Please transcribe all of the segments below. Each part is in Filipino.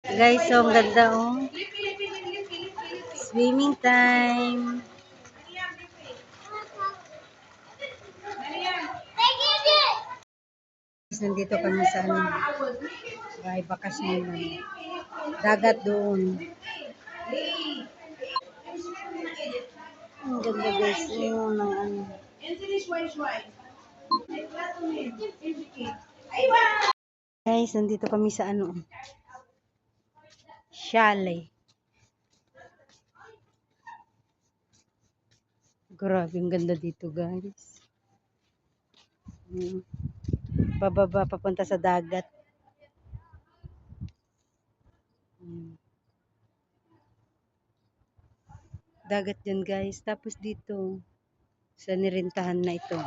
Guys, so ang ganda oh. Swimming time. Nandito kami sa ay bakasyon na. Dagat doon. Ang ganda guys, yung ng ano. Guys, nandito kami sa ano. Chalet. Grabe, ang ganda dito guys. Pababa, papunta sa dagat. Dagat yan guys. Tapos dito, sa nirentahan na ito.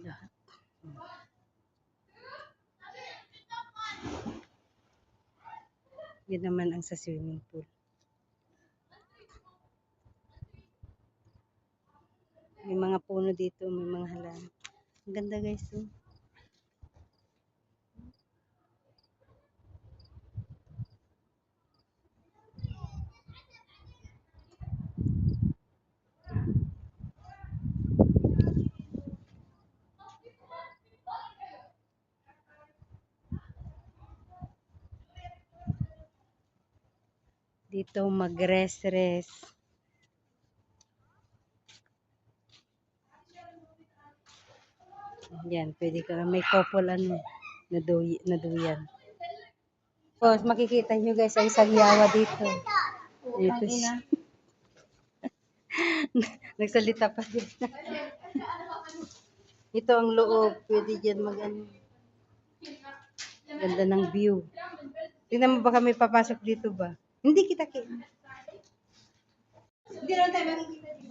Lahat. Yan naman ang sa swimming pool. May mga puno dito, may mga halaman. Ang ganda guys. Oh. Dito mag-rest. Yan, pwede ka. May couple ano, na duyan. So, makikita nyo guys, ang sagyawa dito. Dito siya. Nagsalita pa din. Ito ang loob. Pwede dyan mag-ano. Ganda ng view. Tingnan mo ba kami papasok dito ba? Hindi kita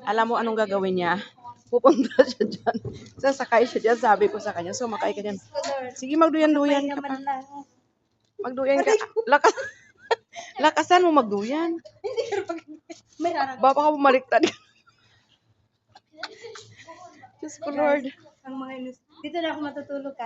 Alam mo anong gagawin niya? Pupunta siya dyan. Sasakay siya dyan. Sabi ko sa kanya, sumakay ka dyan. Sige, magduyan-duyan ka pa. Magduyan ka. Lakasan mo magduyan. Baka ka bumaliktad. Diyos ko, Lord. Dito na ako matutulog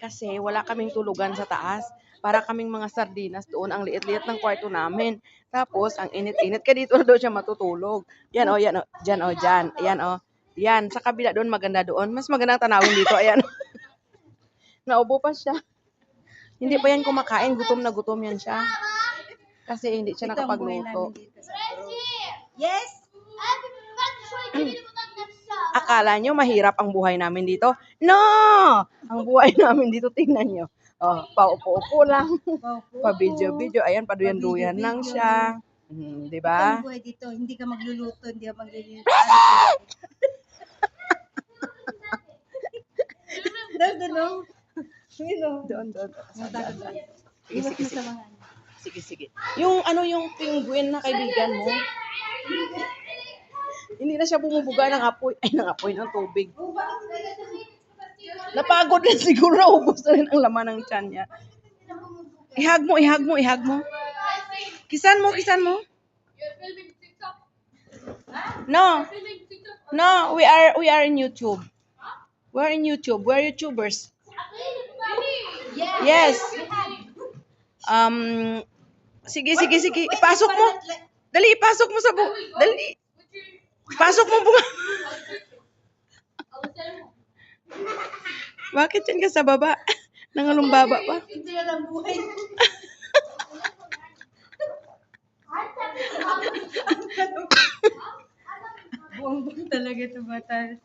Kasi wala kaming tulugan sa taas. Para kaming mga sardinas doon. Ang liit-liit ng kwarto namin. Tapos, ang init-init. Kaya dito na daw siya matutulog. Yan o, yan o. Dyan o, dyan. Ayan o. Yan. Sa kabila doon, maganda doon. Mas magandang tanawin dito. Ayan. Naubo pa siya. Hindi pa yan kumakain. Gutom na gutom yan siya. Kasi hindi siya nakapagluto. Yes! Akala nyo mahirap ang buhay namin dito? No! Ang buhay namin dito, tingnan nyo. Oh, paupo-upo lang. Pa-video-video. Ayan, paduyan-duyan lang siya. Di ba? Ang buhay dito, hindi ka magluluto, hindi ka maglilinis. Doon. Sige. Yung yung penguin na kaibigan mo, hindi na siya bumubuga ng ng tubig. Napagod na siguro, ubos na rin ang laman ng tiyan niya. Ihag mo. Kisan mo. No, we are in YouTube. We're in YouTube. We're YouTubers. Yes. Sige. Ipasok mo. Dali, ipasok mo sa Dali. Ipasok mo bunga. Bakit yan ka sa baba? Nangalumbaba pa. Hindi na lang buhay. Buong talaga ito bata.